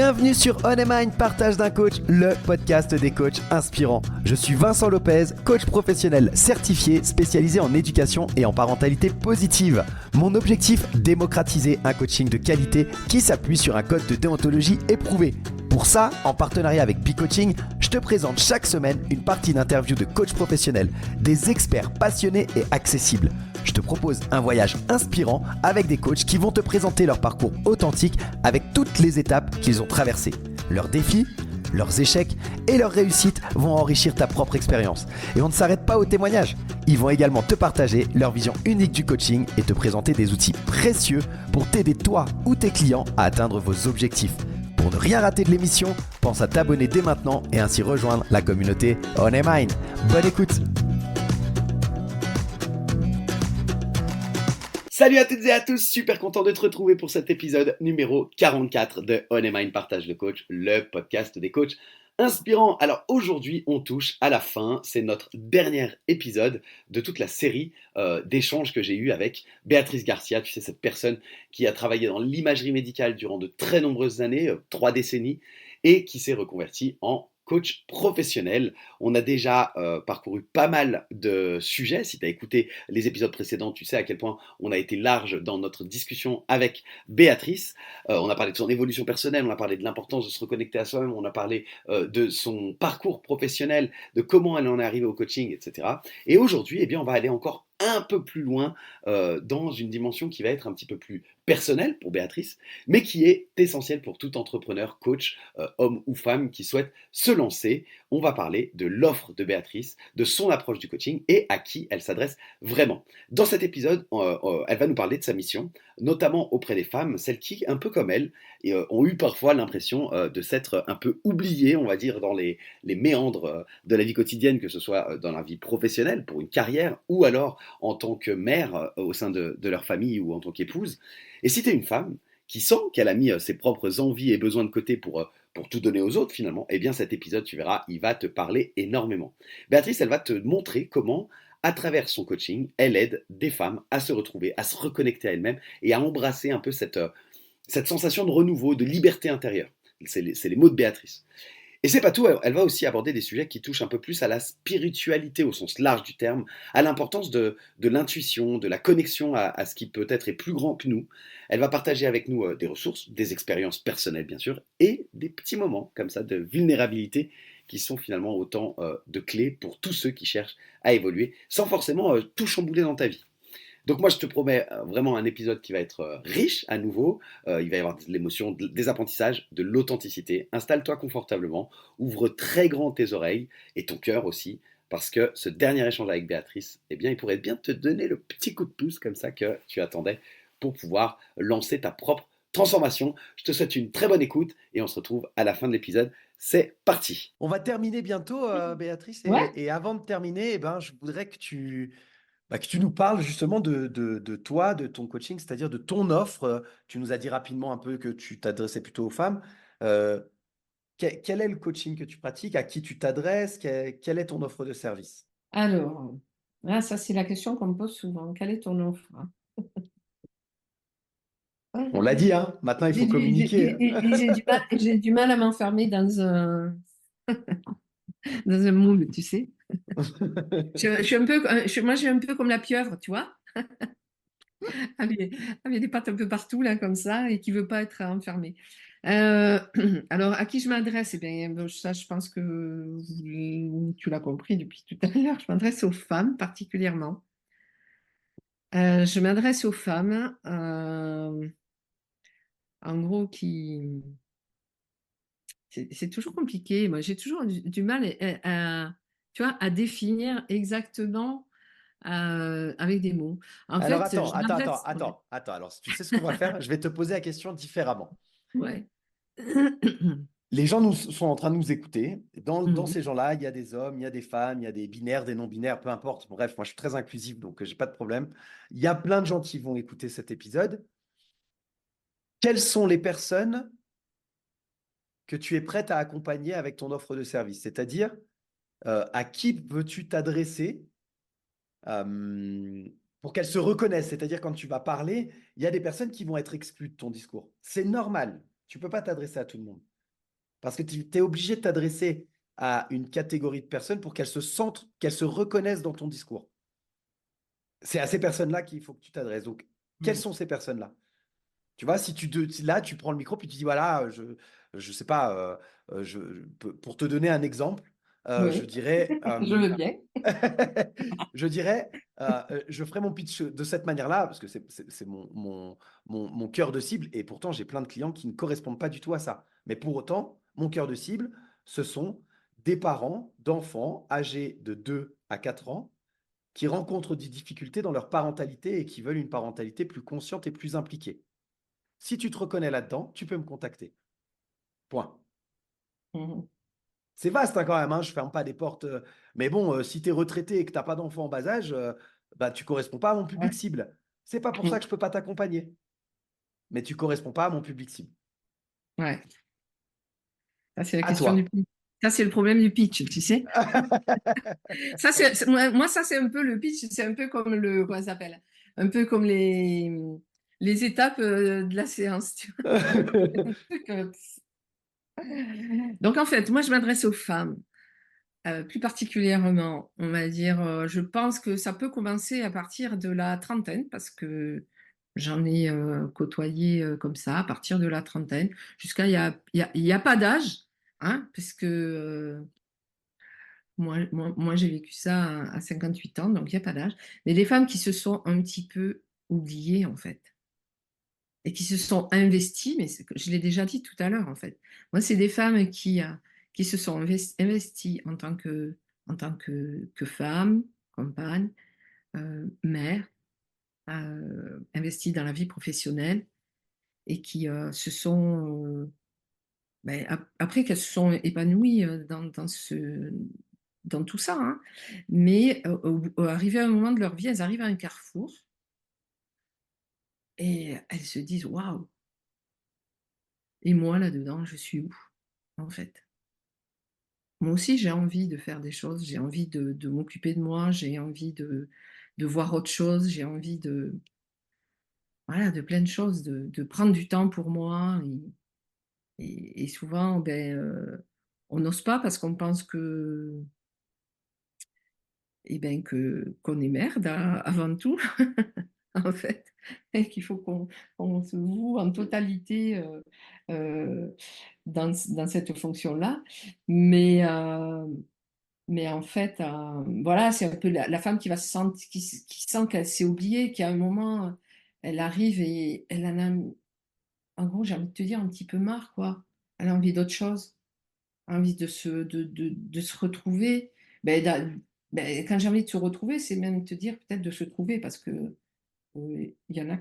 Bienvenue sur On Mind Partage d'un coach, le podcast des coachs inspirants. Je suis Vincent Lopez, coach professionnel certifié spécialisé en éducation et en parentalité positive. Mon objectif, démocratiser un coaching de qualité qui s'appuie sur un code de déontologie éprouvé. Pour ça, en partenariat avec P-Coaching, je te présente chaque semaine une partie d'interviews de coachs professionnels, des experts passionnés et accessibles. Je te propose un voyage inspirant avec des coachs qui vont te présenter leur parcours authentique avec toutes les étapes qu'ils ont traversées. Leurs défis, leurs échecs et leurs réussites vont enrichir ta propre expérience. Et on ne s'arrête pas aux témoignages. Ils vont également te partager leur vision unique du coaching et te présenter des outils précieux pour t'aider toi ou tes clients à atteindre vos objectifs. Pour ne rien rater de l'émission, pense à t'abonner dès maintenant et ainsi rejoindre la communauté On Mind. Bonne écoute! Salut à toutes et à tous, super content de te retrouver pour cet épisode numéro 44 de On Mind Partage de coach, le podcast des coachs inspirants. Alors aujourd'hui, on touche à la fin, c'est notre dernier épisode de toute la série d'échanges que j'ai eu avec Béatrice Garcia, tu sais, cette personne qui a travaillé dans l'imagerie médicale durant de très nombreuses années, 3 décennies, et qui s'est reconvertie en coach professionnel. On a déjà parcouru pas mal de sujets. Si tu as écouté les épisodes précédents, tu sais à quel point on a été large dans notre discussion avec Béatrice. On a parlé de son évolution personnelle, on a parlé de l'importance de se reconnecter à soi-même, on a parlé de son parcours professionnel, de comment elle en est arrivée au coaching, etc. Et aujourd'hui, eh bien, on va aller encore un peu plus loin dans une dimension qui va être un petit peu plus personnelle pour Béatrice, mais qui est essentielle pour tout entrepreneur, coach, homme ou femme qui souhaite se lancer. On va parler de l'offre de Béatrice, de son approche du coaching et à qui elle s'adresse vraiment. Dans cet épisode, elle va nous parler de sa mission, notamment auprès des femmes, celles qui, un peu comme elle, ont eu parfois l'impression de s'être un peu oubliées, on va dire, dans les méandres de la vie quotidienne, que ce soit dans la vie professionnelle, pour une carrière, ou alors en tant que mère au sein de leur famille ou en tant qu'épouse. Et si tu es une femme qui sent qu'elle a mis ses propres envies et besoins de côté pour tout donner aux autres finalement, eh bien cet épisode, tu verras, il va te parler énormément. Béatrice, elle va te montrer comment, à travers son coaching, elle aide des femmes à se retrouver, à se reconnecter à elles-mêmes et à embrasser un peu cette sensation de renouveau, de liberté intérieure. C'est les mots de Béatrice. Et c'est pas tout, elle va aussi aborder des sujets qui touchent un peu plus à la spiritualité au sens large du terme, à l'importance de l'intuition, de la connexion à ce qui peut-être est plus grand que nous. Elle va partager avec nous des ressources, des expériences personnelles bien sûr, et des petits moments comme ça de vulnérabilité qui sont finalement autant de clés pour tous ceux qui cherchent à évoluer sans forcément tout chambouler dans ta vie. Donc moi, je te promets vraiment un épisode qui va être riche à nouveau. Il va y avoir de l'émotion, des apprentissages, de l'authenticité. Installe-toi confortablement, ouvre très grand tes oreilles et ton cœur aussi, parce que ce dernier échange avec Béatrice, eh bien, il pourrait bien te donner le petit coup de pouce comme ça que tu attendais pour pouvoir lancer ta propre transformation. Je te souhaite une très bonne écoute et on se retrouve à la fin de l'épisode. C'est parti. On va terminer bientôt, Béatrice. Ouais. Et avant de terminer, eh ben, je voudrais que tu nous parles justement de toi, de ton coaching, c'est-à-dire de ton offre. Tu nous as dit rapidement un peu que tu t'adressais plutôt aux femmes. Euh, quel est le coaching que tu pratiques? À qui tu t'adresses? Quelle est ton offre de service? Alors, là, ça, c'est la question qu'on me pose souvent. Quelle est ton offre? Ouais, On l'a dit, hein. Maintenant, il faut communiquer. j'ai du mal à m'enfermer dans un moule, tu sais. Je suis un peu, moi, je suis un peu comme la pieuvre, tu vois, avec des pattes un peu partout, là, comme ça, et qui veut pas être enfermée. Euh, alors, à qui je m'adresse? Eh bien, bon, ça, je pense que tu l'as compris depuis tout à l'heure. Je m'adresse aux femmes particulièrement. Je m'adresse aux femmes, en gros, c'est toujours compliqué. Moi, j'ai toujours du mal tu vois, à définir exactement avec des mots. En Alors, fait, attends, je attends, attends, m'adresse. Ouais. attends, attends. Alors, tu sais ce qu'on va faire? Je vais te poser la question différemment. Ouais. Les gens sont en train de nous écouter. Dans Mhm. ces gens-là, il y a des hommes, il y a des femmes, il y a des binaires, des non-binaires, peu importe. Bref, moi, je suis très inclusif, donc j'ai pas de problème. Il y a plein de gens qui vont écouter cet épisode. Quelles sont les personnes que tu es prête à accompagner avec ton offre de service? C'est-à-dire, à qui veux-tu t'adresser pour qu'elles se reconnaissent? C'est-à-dire, quand tu vas parler, il y a des personnes qui vont être exclues de ton discours. C'est normal. Tu ne peux pas t'adresser à tout le monde. Parce que tu es obligé de t'adresser à une catégorie de personnes pour qu'elles se sentent, qu'elles se reconnaissent dans ton discours. C'est à ces personnes-là qu'il faut que tu t'adresses. Donc, quelles Mm. sont ces personnes-là? Tu vois, là, tu prends le micro, puis tu dis, voilà, je sais pas, pour te donner un exemple, je Oui, dirais, je veux bien. je dirais, je ferai mon pitch de cette manière-là, parce que c'est mon cœur de cible, et pourtant, j'ai plein de clients qui ne correspondent pas du tout à ça. Mais pour autant, mon cœur de cible, ce sont des parents d'enfants âgés de 2 à 4 ans qui rencontrent des difficultés dans leur parentalité et qui veulent une parentalité plus consciente et plus impliquée. Si tu te reconnais là-dedans, tu peux me contacter. Point. Mhm. C'est vaste hein, quand même, hein, je ne ferme pas des portes. Mais bon, si tu es retraité et que tu n'as pas d'enfant en bas âge, bah, tu ne corresponds pas à mon public Ouais. cible. C'est pas pour ça Mm. que je ne peux pas t'accompagner. Mais tu ne corresponds pas à mon public cible. Ouais. Ça, c'est la À question du toi. pitch. Ça, c'est le problème du pitch, tu sais. Ça, moi, ça, c'est un peu le pitch, c'est un peu comme comment ça s'appelle? Un peu comme les étapes de la séance, tu vois. Un truc, Donc, en fait, moi, je m'adresse aux femmes, plus particulièrement, on va dire, je pense que ça peut commencer à partir de la trentaine, parce que j'en ai côtoyé comme ça, à partir de la trentaine, jusqu'à, il y a pas d'âge, hein, puisque moi, j'ai vécu ça à 58 ans, donc il n'y a pas d'âge. Mais les femmes qui se sont un petit peu oubliées, en fait, et qui se sont investies, mais je l'ai déjà dit tout à l'heure, en fait. Moi, c'est des femmes qui se sont investies en tant que femme, compagne, mère, investies dans la vie professionnelle, et qui se sont, ben, après qu'elles se sont épanouies dans tout ça, hein. Mais arrivé à un moment de leur vie, elles arrivent à un carrefour et elles se disent waouh, et moi là-dedans, je suis où en fait? Moi aussi, j'ai envie de faire des choses, j'ai envie de m'occuper de moi, j'ai envie de voir autre chose, j'ai envie voilà, de plein de choses, de prendre du temps pour moi. Et souvent, ben, on n'ose pas parce qu'on pense qu'on est merde avant tout, en fait, et qu'il faut qu'on se voue en totalité euh, dans cette fonction-là. Mais, euh, mais en fait, voilà, c'est un peu la femme qui va se sentir, qui sent qu'elle s'est oubliée, qu'à un moment, elle arrive et elle en a, en gros, j'ai envie de te dire, un petit peu marre, quoi. Elle a envie d'autre chose, envie de se retrouver. Ben, quand j'ai envie de se retrouver, c'est même te dire peut-être de se trouver, parce que il y en a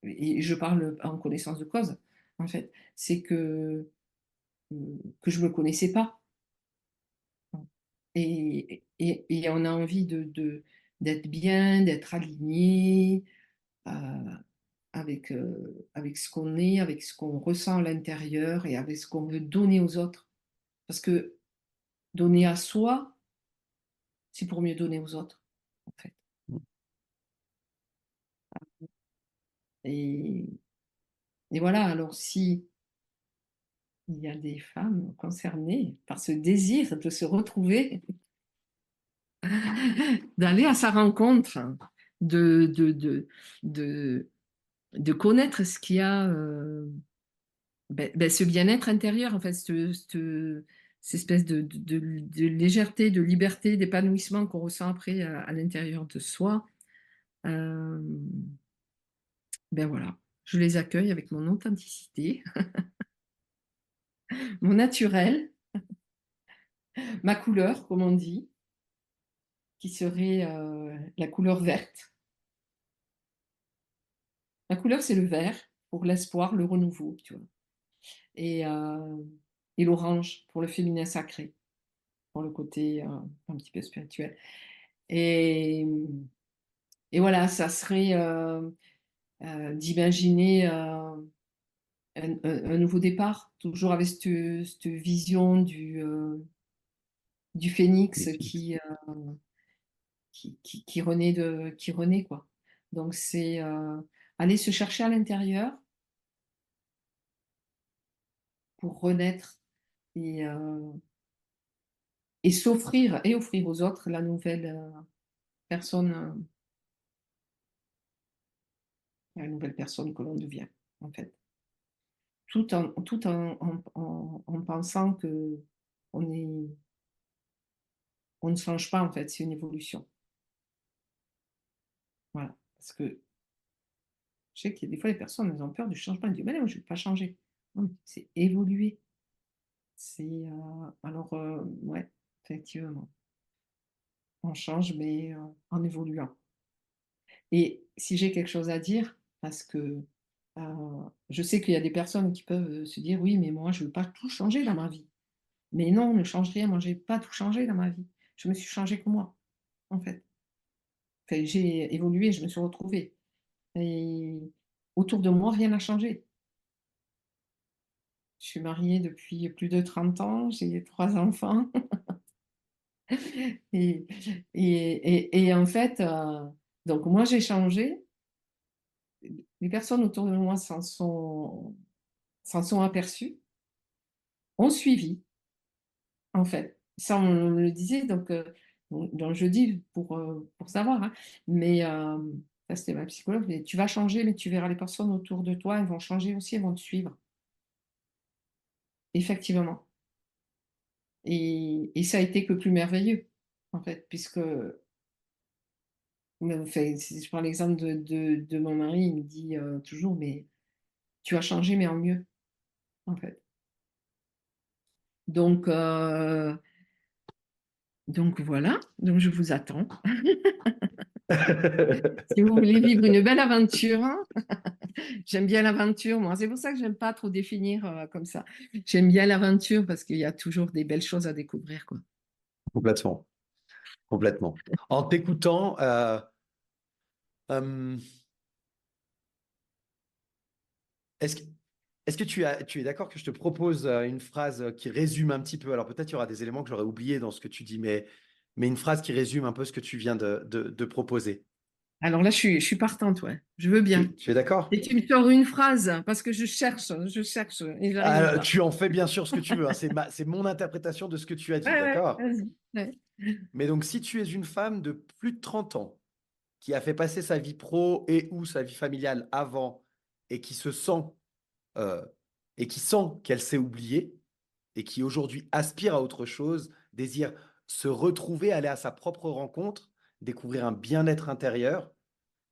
et je parle en connaissance de cause, en fait, c'est que je me connaissais pas. Et on a envie d'être bien, d'être aligné euh, avec ce qu'on est, avec ce qu'on ressent à l'intérieur et avec ce qu'on veut donner aux autres. Parce que donner à soi, c'est pour mieux donner aux autres, en fait. Et, et voilà, alors si il y a des femmes concernées par ce désir de se retrouver, d'aller à sa rencontre, de, de, de, de, de connaître ce qu'il y a, ce bien-être intérieur, en fait, cette espèce de légèreté, de liberté, d'épanouissement qu'on ressent après à l'intérieur de soi. Euh, Ben voilà, je les accueille avec mon authenticité, mon naturel, ma couleur, comme on dit, qui serait la couleur verte. La couleur, c'est le vert pour l'espoir, le renouveau, tu vois. Et, euh, et l'orange pour le féminin sacré, pour le côté un petit peu spirituel. Et, et voilà, ça serait d'imaginer un nouveau départ, toujours avec cette vision du phénix qui renaît, quoi. Donc, c'est aller se chercher à l'intérieur pour renaître et, euh, et s'offrir et offrir aux autres la nouvelle personne, la nouvelle personne que l'on devient, en fait. Tout en pensant que on est, on ne change pas, en fait, c'est une évolution. Voilà. Parce que je sais qu'il y a des fois, les personnes, elles ont peur du changement. Elles disent, mais non, je ne vais pas changer. Non, c'est évoluer. Ouais, effectivement, on change, mais en évoluant. Et si j'ai quelque chose à dire, parce que je sais qu'il y a des personnes qui peuvent se dire, oui, mais moi, je ne veux pas tout changer dans ma vie. Mais non, ne change rien. Moi, je n'ai pas tout changé dans ma vie. Je me suis changée que moi, en fait. Enfin, j'ai évolué, je me suis retrouvée. Et autour de moi, rien n'a changé. Je suis mariée depuis plus de 30 ans, j'ai 3 enfants. Et, et en fait, donc moi, j'ai changé. Les personnes autour de moi s'en sont aperçues, ont suivi, en fait. Ça, on me le disait, donc je dis pour savoir, hein. Mais ça, c'était ma psychologue. Mais tu vas changer, mais tu verras les personnes autour de toi, elles vont changer aussi, elles vont te suivre. Effectivement. Et ça a été que plus merveilleux, en fait, puisque, enfin, si je prends l'exemple de mon mari, il me dit toujours, mais tu as changé, mais en mieux, en fait. Donc, donc voilà, donc je vous attends. Si vous voulez vivre une belle aventure, hein. J'aime bien l'aventure, moi. C'est pour ça que j'aime pas trop définir comme ça. J'aime bien l'aventure parce qu'il y a toujours des belles choses à découvrir, quoi. Complètement, complètement. En t'écoutant, euh, est-ce que, est-ce que tu es d'accord que je te propose une phrase qui résume un petit peu, alors peut-être il y aura des éléments que j'aurais oubliés dans ce que tu dis, mais une phrase qui résume un peu ce que tu viens de proposer. Alors là, je suis partante, ouais. Je veux bien. Tu es d'accord? Et tu me sors une phrase parce que je cherche et j'arrive Ah, pas. tu en fais bien sûr ce que tu veux, hein. C'est mon interprétation de ce que tu as dit, Ouais, ouais, d'accord? vas-y. Ouais. Mais donc, si tu es une femme de plus de 30 ans qui a fait passer sa vie pro et ou sa vie familiale avant et qui se sent euh, et qui sent qu'elle s'est oubliée et qui aujourd'hui aspire à autre chose, désire se retrouver, aller à sa propre rencontre, découvrir un bien-être intérieur,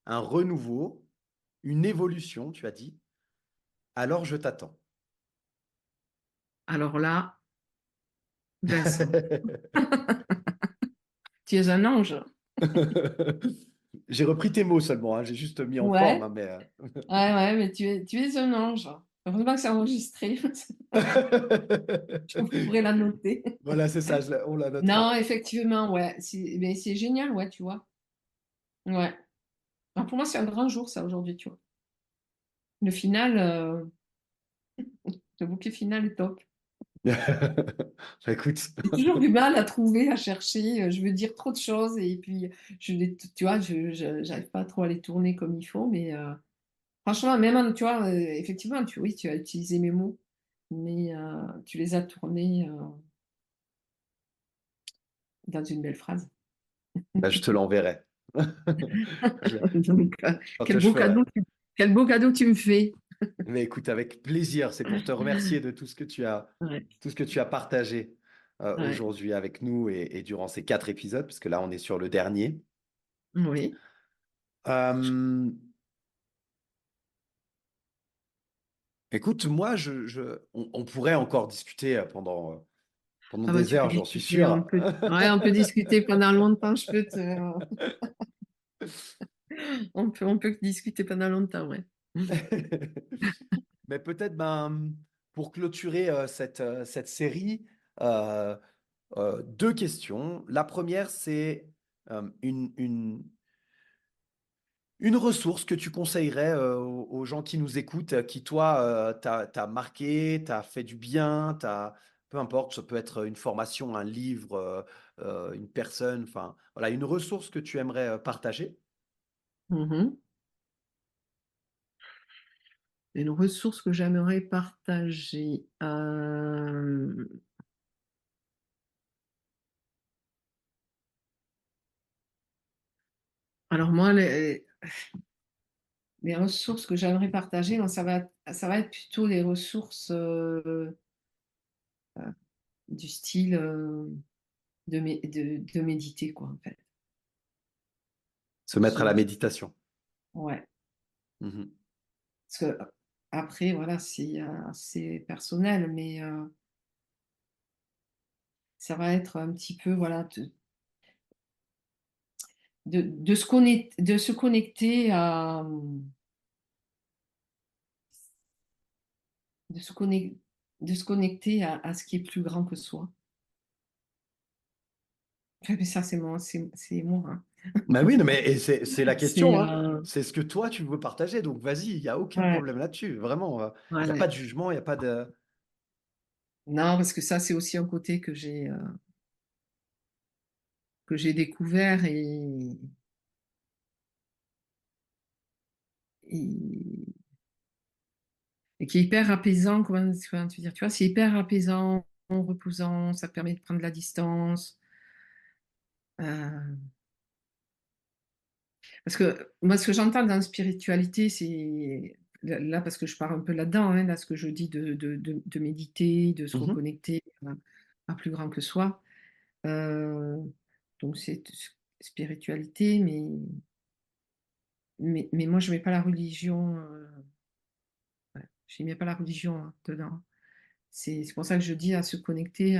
un renouveau, une évolution, tu as dit, alors je t'attends. Alors là, Vincent, tu es un ange. J'ai repris tes mots seulement, hein, j'ai juste mis en forme, Ouais, hein, mais ouais, ouais, mais tu es un ange. Heureusement que c'est enregistré. Je pourrais la noter. voilà, c'est ça, on la Non, notera. effectivement, ouais. Mais c'est génial, ouais, tu vois. Ouais. Alors, pour moi, c'est un grand jour, ça, aujourd'hui, tu vois. Le final, le bouquet final est top. Bah, écoute, J'ai toujours du mal à trouver, à chercher. Je veux dire trop de choses et puis, tu vois, j'arrive pas trop à les tourner comme il faut. Mais franchement, même, tu vois, effectivement, oui, tu as utilisé mes mots, mais tu les as tournés dans une belle phrase. bah, je te l'enverrai. Je- Donc, Quand je ferai. quel beau cadeau tu me fais. Mais écoute, avec plaisir, c'est pour te remercier de Ouais, tout ce que tu as partagé ouais, aujourd'hui avec nous et durant ces 4 épisodes, parce que là, on est sur le dernier. oui. Euh, écoute, moi, on pourrait encore discuter pendant Ah bah, des tu peux heures, j'en suis discuter, sûr. ouais, on peut discuter pendant longtemps, on peut discuter pendant longtemps, ouais. Mais peut-être ben, pour clôturer cette série, euh, 2 questions. La première, c'est une ressource que tu conseillerais aux gens qui nous écoutent, qui toi, t'as marqué, t'as fait du bien, peu importe, ça peut être une formation, un livre, une personne, enfin, voilà, une ressource que tu aimerais partager. Mhm. Une ressource que j'aimerais partager. Alors moi, les ressources que j'aimerais partager, ben, ça va être plutôt les ressources du style de méditer, quoi, en fait. Se mettre à la Je- méditation. ouais. Mhm. Parce que après, voilà, c'est personnel, mais ça va être un petit peu, voilà, de se connecter à, de se connecter, de se connecter à ce qui est plus grand que soi. Enfin, mais ça, c'est moi, hein. Bah oui, non, mais et c'est la C'est, question, hein. C'est ce que toi, tu veux partager. Donc, vas-y, il n'y a aucun ouais, problème là-dessus. Vraiment, il n'y a pas ouais. de jugement, il n'y a pas de... Non, parce que ça, c'est aussi un côté que j'ai découvert et, et qui est hyper apaisant. Comment te dire, tu vois, c'est hyper apaisant, reposant, ça te permet de prendre de la distance. Euh, Parce que moi, ce que j'entends dans la spiritualité, c'est là, parce que je pars un peu là-dedans, hein, là, ce que je dis de méditer, de se Mhm. reconnecter à plus grand que soi. Euh, donc, c'est spiritualité, mais moi, je ne mets pas la religion, ouais, je n'y mets pas la religion hein, dedans. C'est pour ça que je dis à se connecter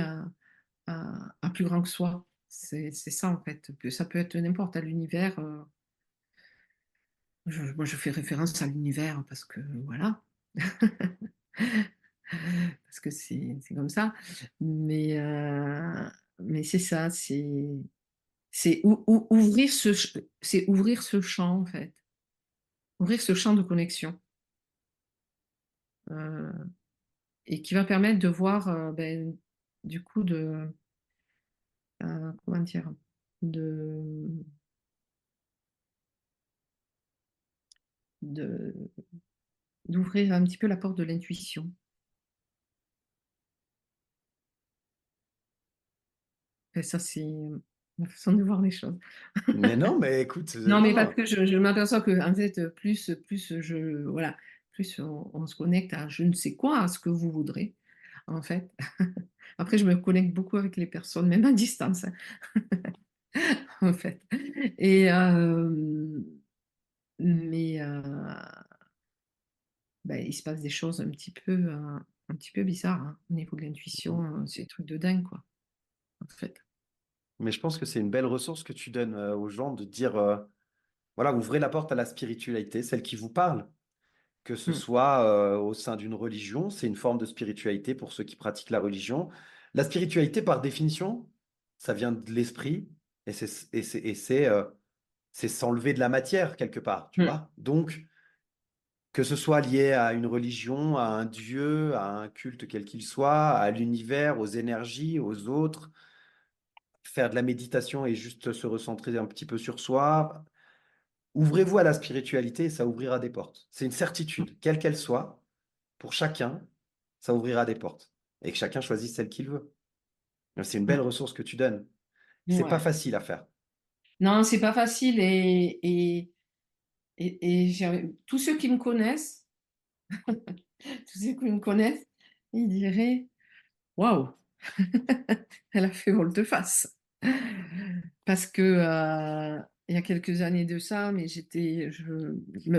à plus grand que soi. C'est ça, en fait. Ça peut être n'importe, à l'univers. Moi, je fais référence à l'univers parce que voilà, parce que c'est comme ça. Mais, euh, mais c'est ça, c'est ouvrir ce champ en fait, ouvrir ce champ de connexion euh, et qui va permettre de voir ben, du coup comment dire de, de d'ouvrir un petit peu la porte de l'intuition. Et ça, c'est ma façon de voir les choses. Mais non, mais écoute, Non, non, mais parce non. que je m'aperçois que en fait, voilà, plus on se connecte à je ne sais quoi, à ce que vous voudrez, en fait. Après, je me connecte beaucoup avec les personnes, même à distance, hein, en fait. Et mais ben, il se passe des choses un petit peu bizarres hein, au niveau de l'intuition. C'est des trucs de dingue, quoi, en fait. Mais je pense que c'est une belle ressource que tu donnes aux gens de dire, voilà, ouvrez la porte à la spiritualité, celle qui vous parle. Que ce Mm. soit au sein d'une religion, c'est une forme de spiritualité pour ceux qui pratiquent la religion. La spiritualité, par définition, ça vient de l'esprit et c'est s'enlever de la matière quelque part, tu Mm. vois. Donc, que ce soit lié à une religion, à un dieu, à un culte quel qu'il soit, à l'univers, aux énergies, aux autres, faire de la méditation et juste se recentrer un petit peu sur soi. Ouvrez-vous à la spiritualité et ça ouvrira des portes. C'est une certitude, quelle qu'elle soit, pour chacun, ça ouvrira des portes. Et que chacun choisisse celle qu'il veut. C'est une belle Mm. ressource que tu donnes. C'est pas Ouais. facile à faire. Non, c'est pas facile tous ceux qui me connaissent, tous ceux qui me connaissent, ils diraient waouh, elle a fait volte-face. Parce que il y a quelques années de ça, mais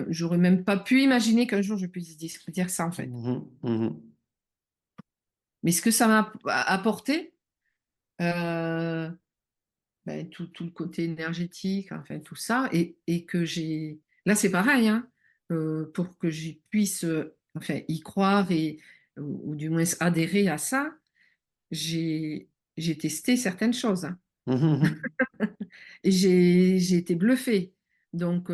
j'aurais même pas pu imaginer qu'un jour je puisse dire ça en fait. Mhm, mhm. Mais ce que ça m'a apporté, euh, ben, tout le côté énergétique, enfin tout ça, et que j'ai. Là, c'est pareil, hein, pour que j'y puisse enfin, y croire ou du moins adhérer à ça, j'ai j'ai testé certaines choses, hein. Mhm, Et j'ai été bluffée. Donc,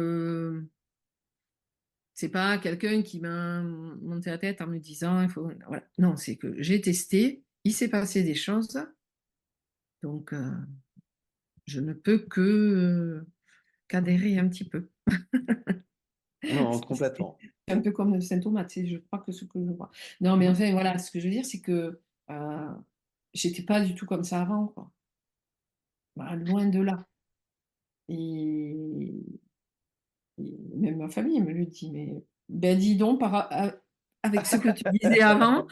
c'est pas quelqu'un qui m'a monté la tête en me disant, il faut. Voilà. Non, c'est que j'ai testé, il s'est passé des choses, donc je ne peux qu'adhérer un petit peu. non, C'est complètement. un peu comme Saint-Thomas, tu sais, je crois que ce que je vois. Non, mais Mhm. enfin, voilà, ce que je veux dire, c'est que j'étais pas du tout comme ça avant, quoi. Bah, loin de là. Et, et même ma famille me le dit, mais ben dis donc, avec ce que tu disais avant,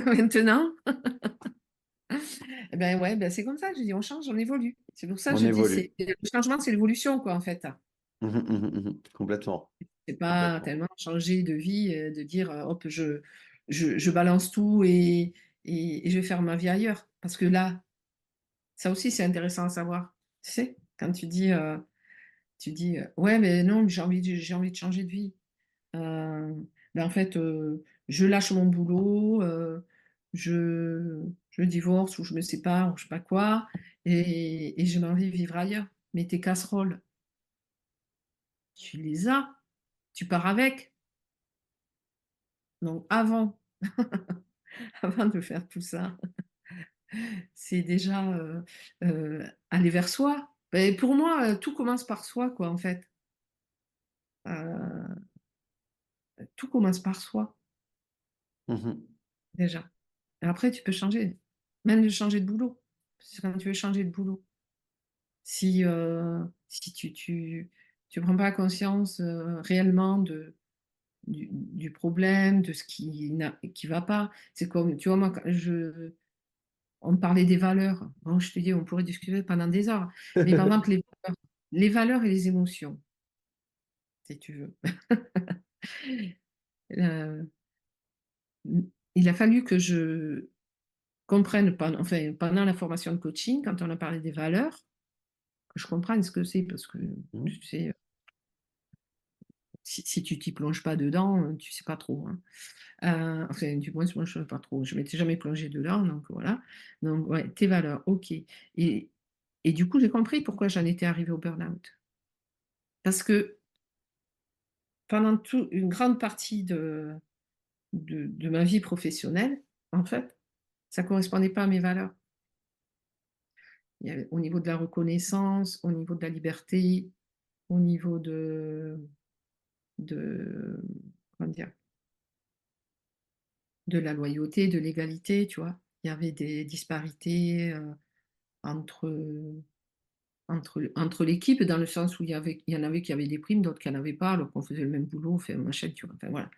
maintenant, eh ben ouais, ben c'est comme ça, je dis, on change, on évolue. C'est pour ça que On je dis, évolue. le changement, c'est l'évolution, quoi, en fait. Complètement. C'est pas Complètement. tellement changer de vie, de dire, hop, je balance tout et je vais faire ma vie ailleurs. Parce que là, ça aussi, c'est intéressant à savoir. Tu sais, quand tu dis, ouais, mais non, mais j'ai envie de changer de vie. Euh, ben en fait, je lâche mon boulot, je divorce ou je me sépare ou je sais pas quoi, et j'ai envie de vivre ailleurs. Mais tes casseroles, tu les as, tu pars avec. Donc avant de faire tout ça, c'est déjà aller vers soi. Ben, pour moi, tout commence par soi, quoi, en fait. Euh, tout commence par soi, Mhm. déjà. Et après, tu peux changer, même de changer de boulot. C'est quand tu veux changer de boulot. Si tu prends pas conscience réellement du problème, de ce qui va pas. C'est comme, tu vois, moi, on me parlait des valeurs. Bon, je te dis, on pourrait discuter pendant des heures. Mais par exemple, les valeurs et les émotions, si tu veux. Euh, il a fallu que je comprenne, enfin, pendant la formation de coaching, quand on a parlé des valeurs, que je comprenne ce que c'est, parce que tu sais, si tu t'y plonges pas dedans, tu sais pas trop, hein. Enfin, du moins, moi, je ne sais pas trop. Je m'étais jamais plongée dedans, donc voilà. Donc, ouais, tes valeurs, ok. Et du coup, j'ai compris pourquoi j'en étais arrivée au burn-out. Parce que pendant une grande partie de ma vie professionnelle, en fait, ça correspondait pas à mes valeurs. Au niveau de la reconnaissance, au niveau de la liberté, au niveau de, comment dire, de la loyauté, de l'égalité, tu vois. Il y avait des disparités entre, entre l'équipe, dans le sens où il y en avait qui avaient des primes, d'autres qui n'en avaient pas, alors qu'on faisait le même boulot, fait machin, tu vois. Enfin, voilà.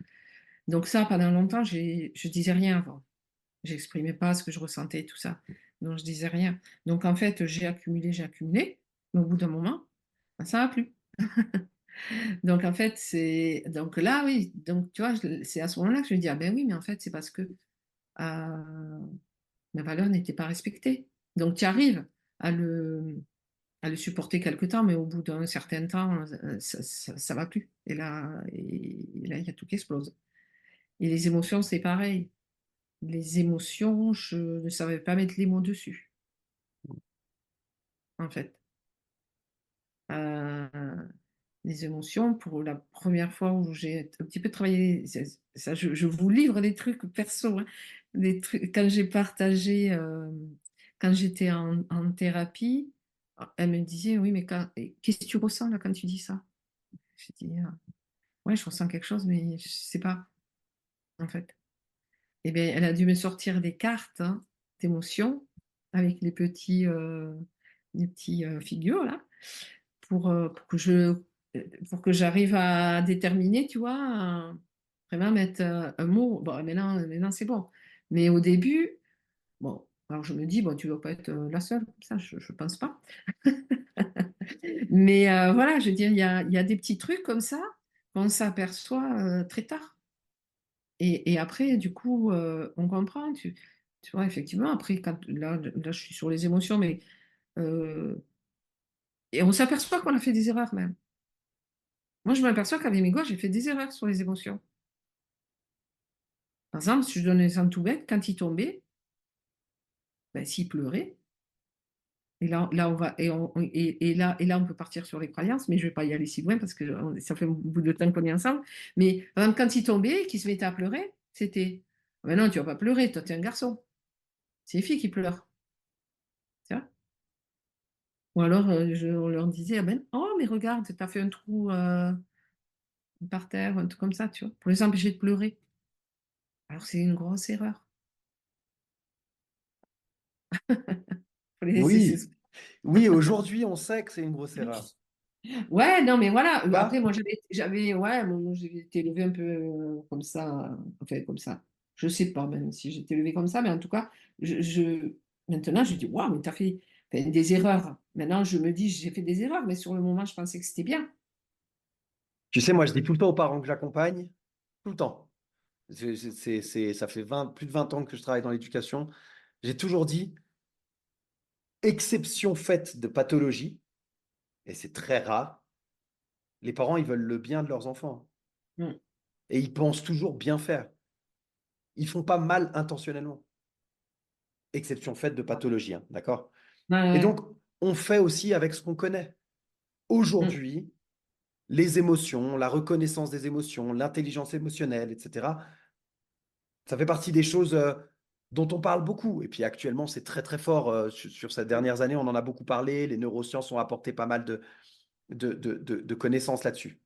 Donc ça, pendant longtemps, je disais rien avant. J'exprimais pas ce que je ressentais, tout ça. Donc je disais rien. Donc en fait, j'ai accumulé, mais au bout d'un moment, ben, ça va plus. Donc en fait, donc là, oui, donc tu vois, c'est à ce moment-là que je me dis, ah ben oui, mais en fait, c'est parce que mes valeurs n'étaient pas respectées. Donc tu arrives à le supporter quelque temps, mais au bout d'un certain temps, ça va plus. Et là, il y a tout qui explose. Et les émotions, c'est pareil. Les émotions, je ne savais pas mettre les mots dessus, en fait. Euh, les émotions, pour la première fois où j'ai un petit peu travaillé, ça, je vous livre des trucs perso, hein, des trucs, quand j'ai partagé, quand j'étais en thérapie, elle me disait, oui, mais qu'est-ce que tu ressens là quand tu dis ça? Je dis, ouais, je ressens quelque chose, mais je sais pas, en fait. Eh bien, elle a dû me sortir des cartes hein, d'émotions avec les petits figures là, pour que j'arrive à déterminer, tu vois, vraiment mettre un mot. Bon, maintenant c'est bon. Mais au début, bon, alors je me dis, bon, tu ne dois pas être la seule, ça, je ne pense pas. Mais voilà, je veux dire, il y a des petits trucs comme ça qu'on s'aperçoit très tard. Et après, du coup, on comprend. Tu vois, effectivement, après, là, je suis sur les émotions, mais euh, et on s'aperçoit qu'on a fait des erreurs même. Moi, je m'aperçois qu'avec mes gosses, j'ai fait des erreurs sur les émotions. Par exemple, si je donne un exemple tout bête, quand il tombait, ben, s'il pleurait, et là, on va, et là, on peut partir sur les croyances, mais je ne vais pas y aller si loin parce que ça fait un bout de temps qu'on est ensemble. Mais par exemple, quand il tombait, qu'il se mettait à pleurer, c'était, ah ben non, tu vas pas pleurer, toi, tu es un garçon. C'est les filles qui pleurent. Tu vois. Ou alors, on leur disait, ah ben, oh, mais regarde, tu as fait un trou par terre, un truc comme ça, tu vois, pour les empêcher de pleurer. Alors c'est une grosse erreur. Faut les laisser Oui, s'exprimer. oui, aujourd'hui, on sait que c'est une grosse erreur. Ouais, non, mais voilà. Après, Pas? moi, ouais, moi, j'ai été élevée un peu comme ça, enfin, comme ça. Je sais pas même si j'ai été élevée comme ça, mais en tout cas, maintenant, je dis, waouh, mais t'as fait enfin, des erreurs. Maintenant, je me dis, j'ai fait des erreurs, mais sur le moment, je pensais que c'était bien. Tu sais, moi, je dis tout le temps aux parents que j'accompagne, tout le temps. Ça fait plus de 20 ans que je travaille dans l'éducation. J'ai toujours dit, exception faite de pathologie, et c'est très rare, les parents, ils veulent le bien de leurs enfants. Mm. Et ils pensent toujours bien faire. Ils font pas mal intentionnellement. Exception faite de pathologie, hein, d'accord? Ouais, Et ouais. donc, on fait aussi avec ce qu'on connaît. Mm. Aujourd'hui, les émotions, la reconnaissance des émotions, l'intelligence émotionnelle, etc., ça fait partie des choses dont on parle beaucoup. Et puis actuellement, c'est très très fort sur ces dernières années, on en a beaucoup parlé. Les neurosciences ont apporté pas mal de connaissances là-dessus.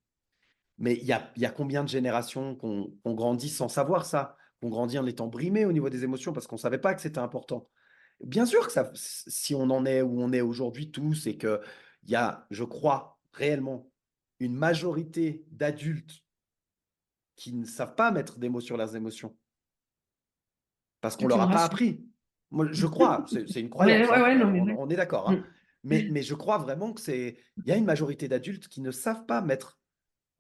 Mais il y a combien de générations qu'on grandit sans savoir ça, qu'on grandit en étant brimé au niveau des émotions parce qu'on ne savait pas que c'était important. Bien sûr que ça, si on en est où on est aujourd'hui tous et qu'il y a, je crois, réellement une majorité d'adultes qui ne savent pas mettre des mots sur leurs émotions parce qu'on Tu leur me a pas rassures. appris. Moi, je crois, c'est une Ouais, croyance, ouais, hein, ouais, non, mais ouais. on est d'accord, hein. Mm. Mais je crois vraiment il y a une majorité d'adultes qui ne savent pas mettre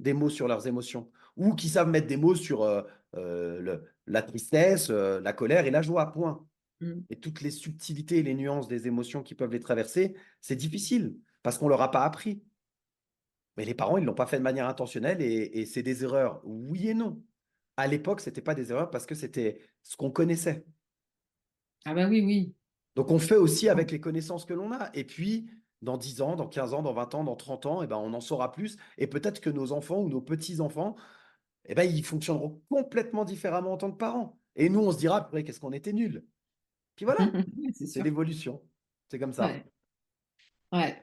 des mots sur leurs émotions ou qui savent mettre des mots sur la tristesse, la colère et la joie, point. Mm. Et toutes les subtilités et les nuances des émotions qui peuvent les traverser, c'est difficile parce qu'on ne leur a pas appris. Mais les parents, ils ne l'ont pas fait de manière intentionnelle et c'est des erreurs. Oui et non. À l'époque, ce n'était pas des erreurs parce que c'était ce qu'on connaissait. Ah bah oui, oui. Donc, on fait aussi avec les connaissances que l'on a. Et puis, dans 10 ans, dans 15 ans, dans 20 ans, dans 30 ans, eh ben, on en saura plus. Et peut-être que nos enfants ou nos petits-enfants, eh ben, ils fonctionneront complètement différemment en tant que parents. Et nous, on se dira, après, qu'est-ce qu'on était nuls. Puis voilà, C'est c'est sûr. l'évolution. C'est comme ça. Ouais, ouais.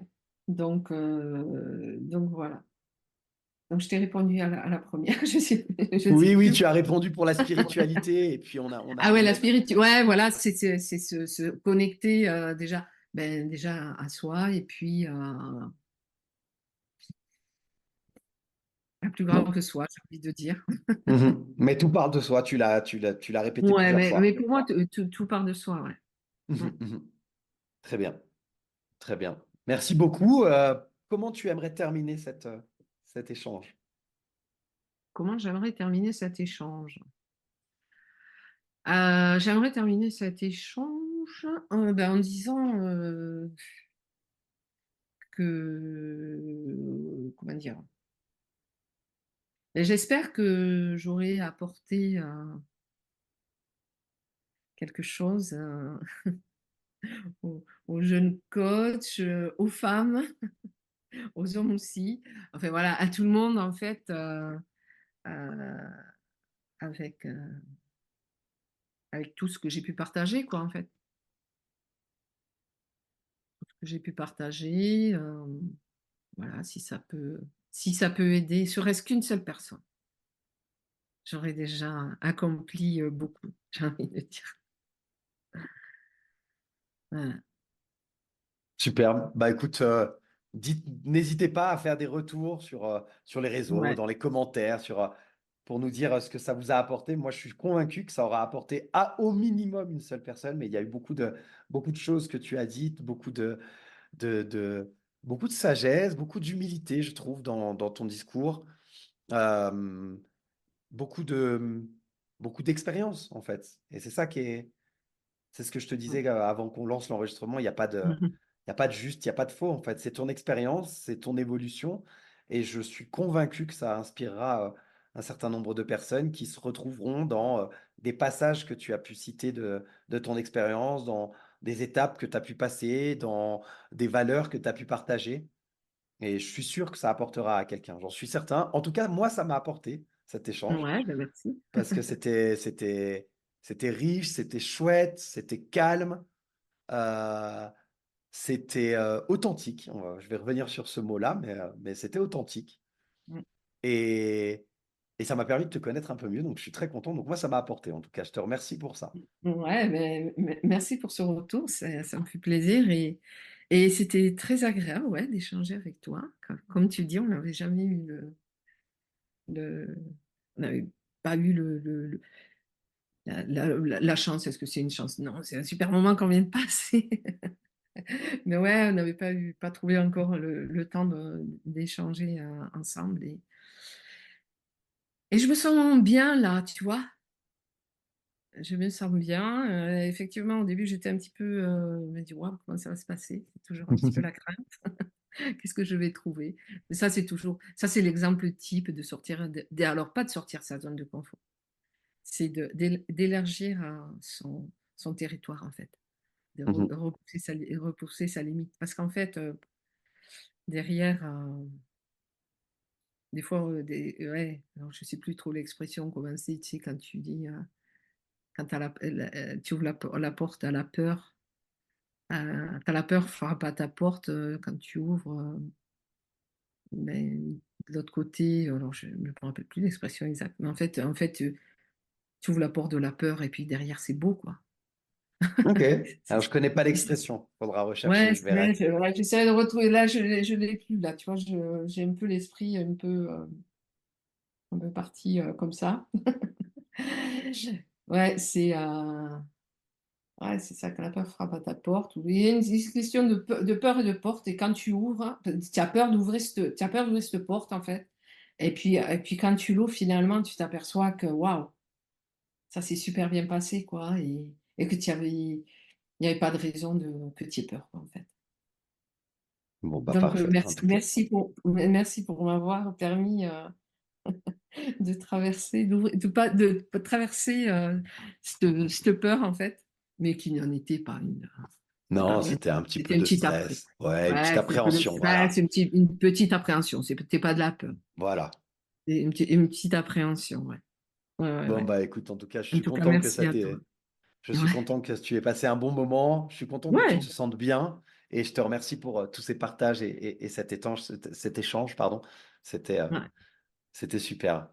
Donc voilà. Donc je t'ai répondu à la première. Je ne sais Oui, oui, plus. tu as répondu pour la spiritualité. Et puis, Ah ouais, la spiritualité. Ouais, voilà, c'est se connecter déjà, ben, déjà à soi et puis à plus grand Non. que soi, j'ai envie de dire. Mhm. Mais tout parle de soi. Tu l'as répété Ouais, plusieurs mais fois. pour moi, tout part de soi, ouais. Mm. Mhm, mhm. Très bien. Très bien. Merci beaucoup. Comment tu aimerais terminer cet échange? Comment j'aimerais terminer cet échange? J'aimerais terminer cet échange ben, en disant comment dire? Ben, j'espère que j'aurai apporté quelque chose aux jeunes coachs, aux femmes, aux hommes aussi. Enfin voilà, à tout le monde en fait, euh, avec, avec tout ce que j'ai pu partager, quoi, en fait. Tout ce que j'ai pu partager, voilà, si ça peut aider, serait-ce qu'une seule personne, j'aurais déjà accompli beaucoup, j'ai envie de dire. Voilà. Super. Bah écoute, n'hésitez pas à faire des retours sur les réseaux, Ouais. dans les commentaires, pour nous dire ce que ça vous a apporté. Moi, je suis convaincu que ça aura apporté au minimum une seule personne, mais il y a eu beaucoup de choses que tu as dites, de, de- beaucoup de sagesse, beaucoup d'humilité, je trouve, dans ton discours. Euh, beaucoup beaucoup d'expérience, en fait. Et c'est ce que je te disais avant qu'on lance l'enregistrement. Il y a pas de juste, il n'y a pas de faux, en fait. C'est ton expérience, c'est ton évolution. Et je suis convaincu que ça inspirera un certain nombre de personnes qui se retrouveront dans des passages que tu as pu citer de ton expérience, dans des étapes que tu as pu passer, dans des valeurs que tu as pu partager. Et je suis sûr que ça apportera à quelqu'un. J'en suis certain. En tout cas, moi, ça m'a apporté cet échange Ouais, ben merci. parce que c'était riche, c'était chouette, c'était calme, euh, c'était authentique. Je vais revenir sur ce mot-là, mais c'était authentique. Et, et ça m'a permis de te connaître un peu mieux. Donc, je suis très content. Donc, moi, ça m'a apporté. En tout cas, je te remercie pour ça. Ouais, mais merci pour ce retour, ça me fait plaisir et c'était très agréable, ouais, d'échanger avec toi. Comme tu dis, on n'avait jamais eu le- on n'avait pas eu la chance. Est-ce que c'est une chance? Non, c'est un super moment qu'on vient de passer. Mais ouais, on n'avait pas trouvé encore le temps d'échanger ensemble et je me sens bien là, tu vois. Je me sens bien. Effectivement, au début, j'étais un petit peu. Je me dis, waouh, comment ça va se passer? C'est toujours un petit peu la crainte. Qu'est-ce que je vais trouver? Mais ça, c'est toujours. Ça, c'est l'exemple type de sortir. Alors, pas de sortir de sa zone de confort. C'est d'élargir son territoire, en fait. De Mhm. repousser sa limite. Parce qu'en fait, derrière, des fois, ouais, alors, je ne sais plus trop l'expression, comment c'est, tu sais, quand tu dis. Quand tu ouvres la porte à la peur. Tu la peur frappe à ta porte quand tu ouvres. Mais de l'autre côté, alors je ne me rappelle plus l'expression exacte, mais en fait tu ouvres la porte de la peur et puis derrière, c'est beau, quoi. Ok. C'est- Alors, je connais pas c'est- l'expression. Faudra rechercher, Ouais, je verrai. ouais, j'essaie de retrouver. Là, je l'ai plus, là. Tu vois, j'ai un peu l'esprit un peu parti comme ça. Ouais, ouais, c'est ça, quand la peur frappe à ta porte. Il y a une question de peur et de porte. Et quand tu ouvres, tu as peur tu as peur d'ouvrir cette porte, en fait. Et puis quand tu l'ouvres, finalement, tu t'aperçois que, waouh, ça s'est super bien passé, quoi. Et que il n'y avait pas de raison que tu aies peur, quoi, en fait. Bon, bah, Donc, parfait. En merci, tout cas. merci pour m'avoir permis de traverser, de traverser cette peur, en fait, mais qui n'en était pas une. C'est pas Non, vrai. c'était un petit peu C'était une de petite appréhension. stress. Ouais, une petite Ouais, c'est un peu de appréhension. stress, Voilà. une petite appréhension. C'était pas de la peur. Voilà. C'est une petite appréhension, ouais. Ouais, ouais, Bon, ouais. bah, écoute, en tout cas, je En suis tout cas, content que merci ça à toi. t'ait. Je suis Ouais. content que tu aies passé un bon moment. Je suis content que tu te Ouais. sentes bien. Et je te remercie pour tous ces partages et cet échange, pardon. C'était euh, Ouais. c'était super.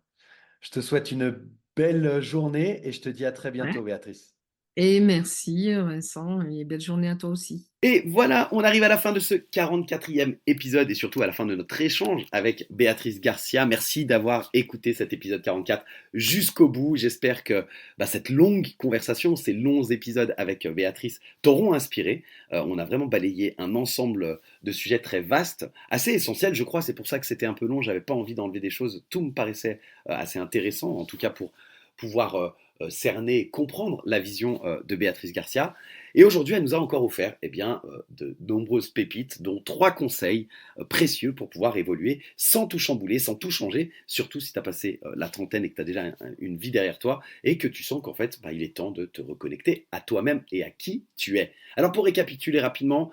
Je te souhaite une belle journée et je te dis à très bientôt, Ouais. Béatrice. Et merci, Vincent, et belle journée à toi aussi. Et voilà, on arrive à la fin de ce 44e épisode et surtout à la fin de notre échange avec Béatrice Garcia. Merci d'avoir écouté cet épisode 44 jusqu'au bout. J'espère que cette longue conversation, ces longs épisodes avec Béatrice t'auront inspiré. On a vraiment balayé un ensemble de sujets très vastes, assez essentiels, je crois. C'est pour ça que c'était un peu long. J'avais pas envie d'enlever des choses. Tout me paraissait assez intéressant, en tout cas pour pouvoir cerner et comprendre la vision de Béatrice Garcia. Et aujourd'hui, elle nous a encore offert de nombreuses pépites, dont 3 conseils précieux pour pouvoir évoluer sans tout chambouler, sans tout changer, surtout si tu as passé la trentaine et que tu as déjà une vie derrière toi et que tu sens qu'en fait, il est temps de te reconnecter à toi-même et à qui tu es. Alors pour récapituler rapidement,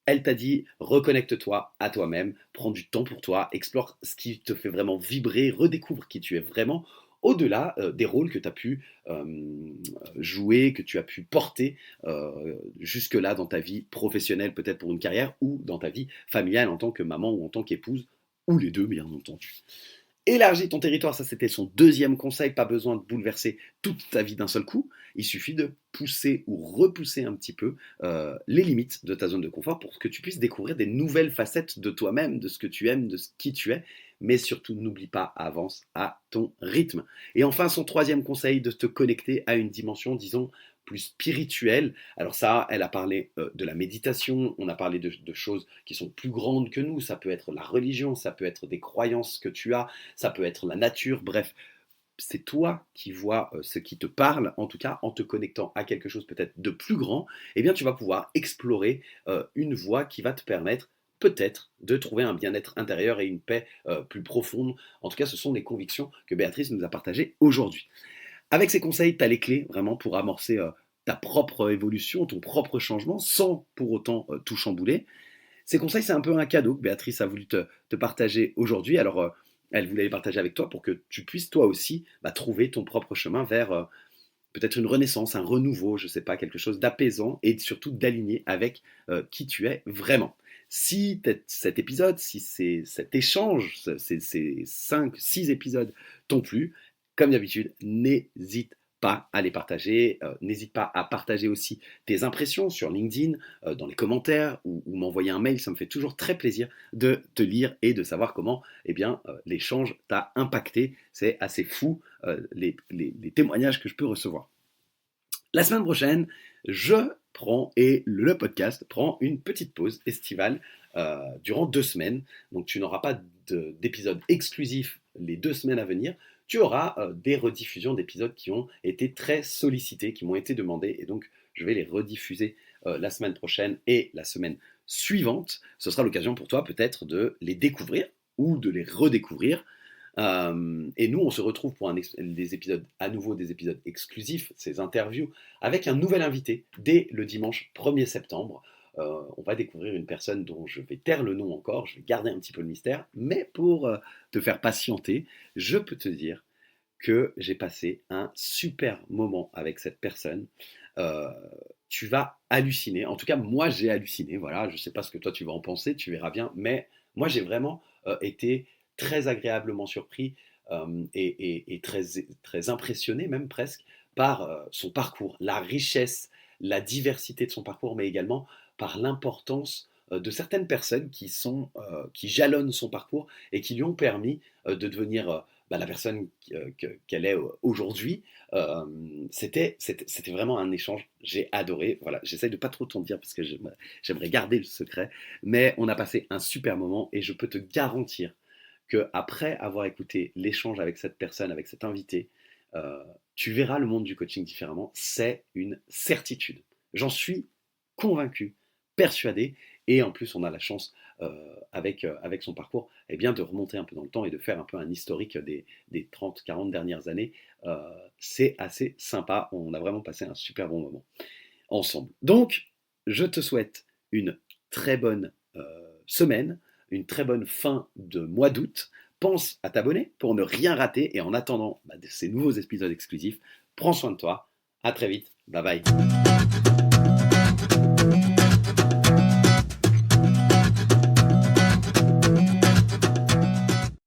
elle t'a dit reconnecte-toi à toi-même, prends du temps pour toi, explore ce qui te fait vraiment vibrer, redécouvre qui tu es vraiment au-delà des rôles que tu as pu jouer, que tu as pu porter jusque-là dans ta vie professionnelle, peut-être pour une carrière, ou dans ta vie familiale en tant que maman ou en tant qu'épouse, ou les deux, bien entendu. Élargis ton territoire, ça c'était son deuxième conseil, pas besoin de bouleverser toute ta vie d'un seul coup, il suffit de pousser ou repousser un petit peu les limites de ta zone de confort pour que tu puisses découvrir des nouvelles facettes de toi-même, de ce que tu aimes, de qui tu es, mais surtout n'oublie pas, avance à ton rythme. Et enfin, son troisième conseil, de te connecter à une dimension, disons, plus spirituelle. Alors ça, elle a parlé de la méditation, on a parlé de choses qui sont plus grandes que nous, ça peut être la religion, ça peut être des croyances que tu as, ça peut être la nature, bref, c'est toi qui vois ce qui te parle, en tout cas en te connectant à quelque chose peut-être de plus grand, eh bien tu vas pouvoir explorer une voie qui va te permettre peut-être de trouver un bien-être intérieur et une paix plus profonde. En tout cas, ce sont les convictions que Béatrice nous a partagées aujourd'hui. Avec ces conseils, tu as les clés vraiment pour amorcer ta propre évolution, ton propre changement, sans pour autant tout chambouler. Ces conseils, c'est un peu un cadeau que Béatrice a voulu te partager aujourd'hui. Alors, elle voulait les partager avec toi pour que tu puisses toi aussi trouver ton propre chemin vers peut-être une renaissance, un renouveau, je ne sais pas, quelque chose d'apaisant et surtout d'aligné avec qui tu es vraiment. Si cet épisode, si cet échange, ces 5, 6 épisodes t'ont plu, comme d'habitude, n'hésite pas à les partager. N'hésite pas à partager aussi tes impressions sur LinkedIn, dans les commentaires ou m'envoyer un mail. Ça me fait toujours très plaisir de te lire et de savoir comment l'échange t'a impacté. C'est assez fou les témoignages que je peux recevoir. La semaine prochaine, le podcast prend une petite pause estivale durant 2 semaines. Donc tu n'auras pas d'épisode exclusif les 2 semaines à venir. Tu auras des rediffusions d'épisodes qui ont été très sollicités, qui m'ont été demandés. Et donc je vais les rediffuser la semaine prochaine et la semaine suivante. Ce sera l'occasion pour toi peut-être de les découvrir ou de les redécouvrir. Et nous, on se retrouve pour des épisodes exclusifs, ces interviews, avec un nouvel invité dès le dimanche 1er septembre. On va découvrir une personne dont je vais taire le nom encore, je vais garder un petit peu le mystère, mais pour te faire patienter, je peux te dire que j'ai passé un super moment avec cette personne. Tu vas halluciner, en tout cas moi j'ai halluciné, voilà, je ne sais pas ce que toi tu vas en penser, tu verras bien, mais moi j'ai vraiment été très agréablement surpris et très impressionné même presque par son parcours, la richesse, la diversité de son parcours, mais également par l'importance de certaines personnes qui jalonnent son parcours et qui lui ont permis de devenir la personne qu'elle est aujourd'hui. C'était vraiment un échange, j'ai adoré. Voilà, j'essaie de pas trop t'en dire parce que j'aimerais garder le secret, mais on a passé un super moment et je peux te garantir que après avoir écouté l'échange avec cette personne, avec cet invité, tu verras le monde du coaching différemment. C'est une certitude. J'en suis convaincu, persuadé, et en plus on a la chance avec son parcours de remonter un peu dans le temps et de faire un peu un historique des 30-40 dernières années. C'est assez sympa, on a vraiment passé un super bon moment ensemble. Donc, je te souhaite une très bonne semaine, une très bonne fin de mois d'août. Pense à t'abonner pour ne rien rater et en attendant ces nouveaux épisodes exclusifs, prends soin de toi. À très vite. Bye bye.